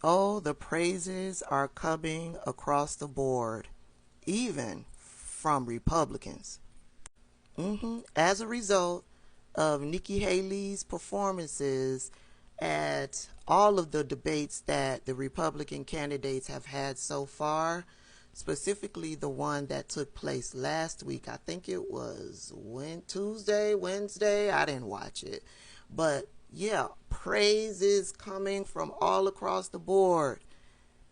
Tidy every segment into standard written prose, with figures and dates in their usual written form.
Oh, the praises are coming across the board, even from Republicans. As a result of Nikki Haley's performances at all of the debates that the Republican candidates have had so far, specifically the one that took place last week. I think it was Wednesday. I didn't watch it. But yeah, praise is coming from all across the board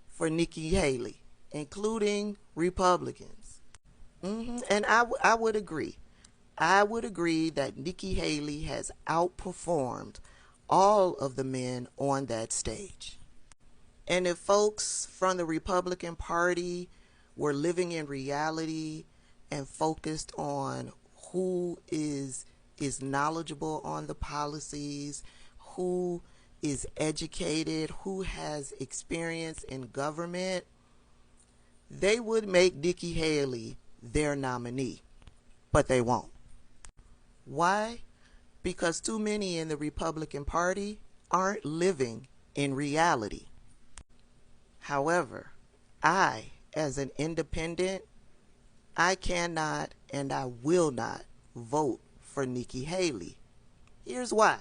for Nikki Haley, including Republicans. And I would agree. I would agree that Nikki Haley has outperformed all of the men on that stage. And if folks from the Republican Party were living in reality and focused on who is knowledgeable on the policies, who is educated, who has experience in government, they would make Nikki Haley their nominee. But they won't. Why? Because too many in the Republican Party aren't living in reality. However, I, as an independent, I cannot and I will not vote for Nikki Haley. Here's why.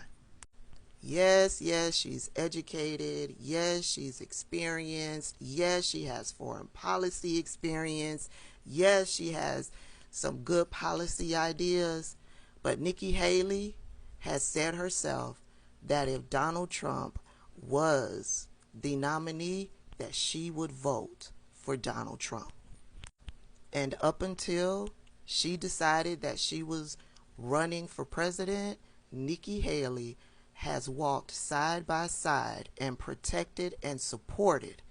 Yes, she's educated. Yes, she's experienced. Yes, she has foreign policy experience. Yes, she has some good policy ideas. But Nikki Haley has said herself that if Donald Trump was the nominee, that she would vote for Donald Trump. And up until she decided that she was running for president, Nikki Haley has walked side by side and protected and supported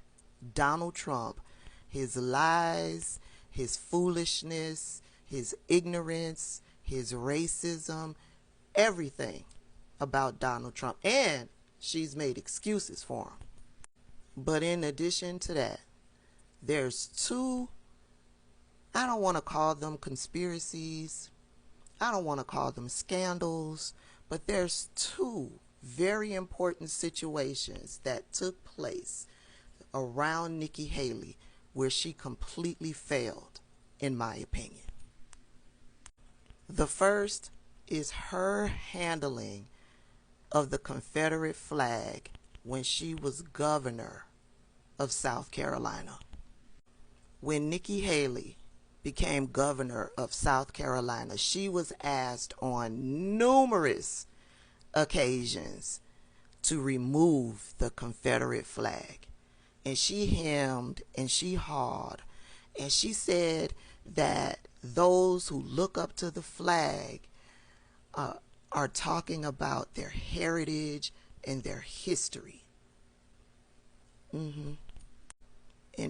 Donald Trump, his lies, his foolishness, his ignorance, his racism, everything about Donald Trump. And she's made excuses for him. But in addition to that, there's two, I don't want to call them conspiracies, I don't want to call them scandals, but there's two very important situations that took place around Nikki Haley where she completely failed, in my opinion. The first is her handling of the Confederate flag when she was governor of South Carolina. When Nikki Haley became governor of South Carolina, she was asked on numerous occasions to remove the Confederate flag. And she hemmed and she hawed and she said that those who look up to the flag are talking about their heritage and their history. In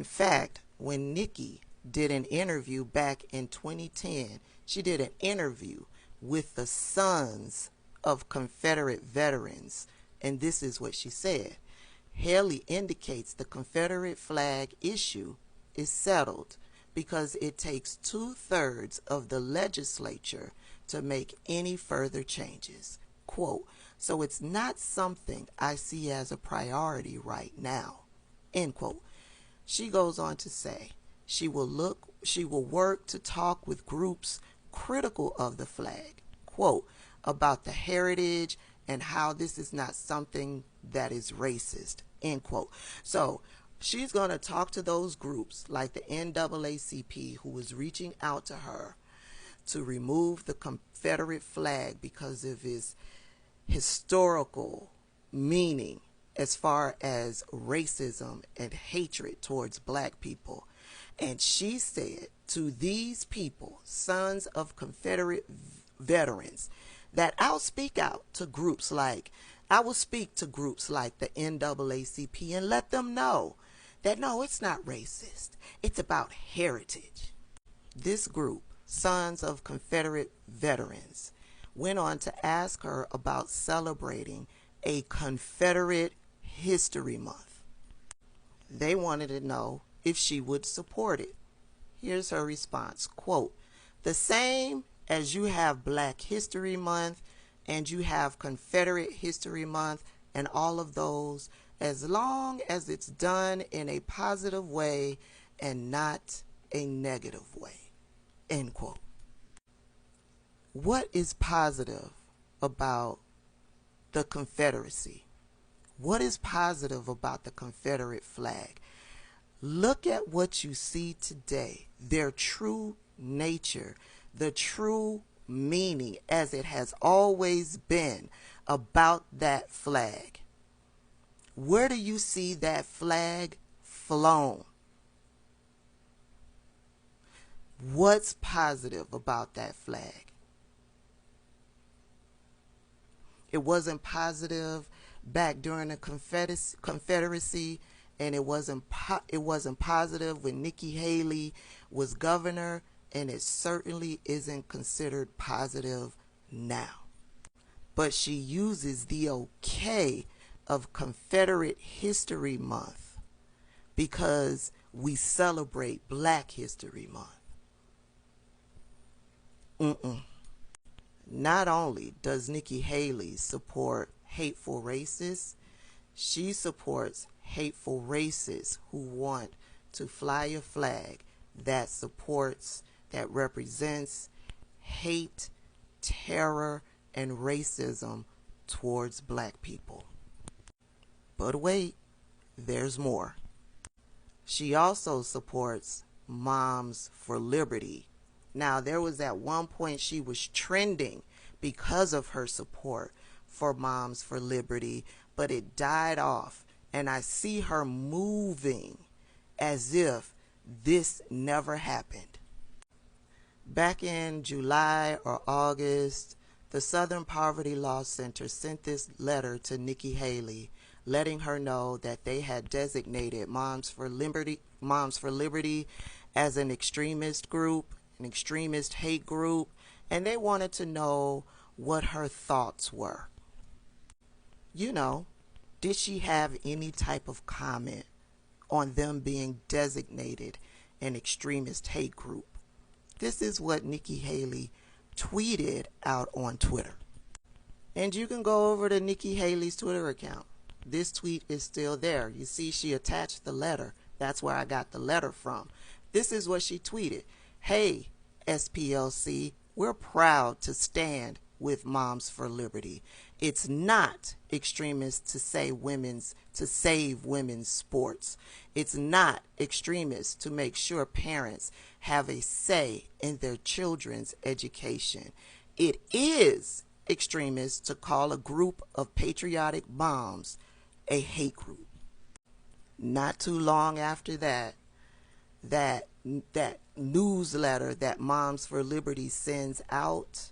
fact, when Nikki did an interview back in 2010, she did an interview with the sons of Confederate veterans, and this is what she said. Haley indicates the Confederate flag issue is settled because it takes 2/3 of the legislature to make any further changes. Quote, so it's not something I see as a priority right now. End quote. She goes on to say she will work to talk with groups critical of the flag, quote, about the heritage and how this is not something that is racist, end quote. So she's going to talk to those groups like the NAACP, who is reaching out to her to remove the Confederate flag because of its historical meaning as far as racism and hatred towards black people. And she said to these people, sons of Confederate veterans, that I'll speak out to groups like, I will speak to groups like the NAACP and let them know that no, it's not racist. It's about heritage. This group, Sons of Confederate Veterans, went on to ask her about celebrating a Confederate History Month. They wanted to know if she would support it. Here's her response, quote, the same as you have Black History Month and you have Confederate History Month and all of those, as long as it's done in a positive way and not a negative way. End quote. What is positive about the Confederacy? What is positive about the Confederate flag? Look at what you see today, their true nature, the true meaning as it has always been about that flag. Where do you see that flag flown? What's positive about that flag? It wasn't positive back during the Confederacy, and it wasn't positive when Nikki Haley was governor, and it certainly isn't considered positive now. But she uses the okay of Confederate History Month because we celebrate Black History Month. Not only does Nikki Haley support hateful racists, she supports hateful racists who want to fly a flag that represents hate, terror, and racism towards Black people. But wait, there's more. She also supports Moms for Liberty. Now, there was at one point she was trending because of her support for Moms for Liberty, but it died off, and I see her moving as if this never happened. Back in July or August, the Southern Poverty Law Center sent this letter to Nikki Haley, letting her know that they had designated Moms for Liberty as an extremist group, an extremist hate group, and they wanted to know what her thoughts were. You know, did she have any type of comment on them being designated an extremist hate group? This is what Nikki Haley tweeted out on Twitter. And you can go over to Nikki Haley's Twitter account. This tweet is still there. You see, she attached the letter. That's where I got the letter from. This is what she tweeted. Hey, SPLC, we're proud to stand with Moms for Liberty. It's not extremist to save women's sports. It's not extremist to make sure parents have a say in their children's education. It is extremist to call a group of patriotic moms a hate group. Not too long after that newsletter that Moms for Liberty sends out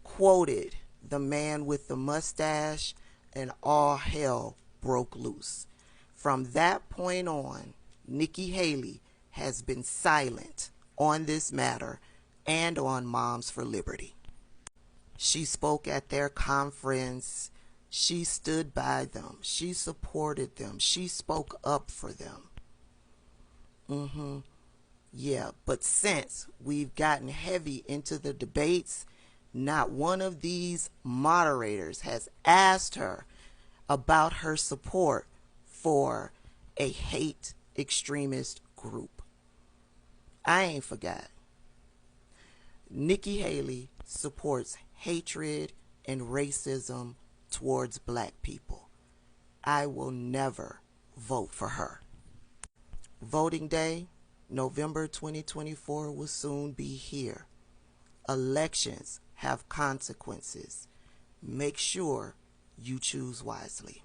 quoted the man with the mustache, and all hell broke loose. From that point on, Nikki Haley has been silent on this matter and on Moms for Liberty. She spoke at their conference. She stood by them. She supported them. She spoke up for them. Yeah, but since we've gotten heavy into the debates, not one of these moderators has asked her about her support for a hate extremist group. I ain't forgot. Nikki Haley supports hatred and racism towards Black people. I will never vote for her. Voting day, November 2024, will soon be here. Elections have consequences. Make sure you choose wisely.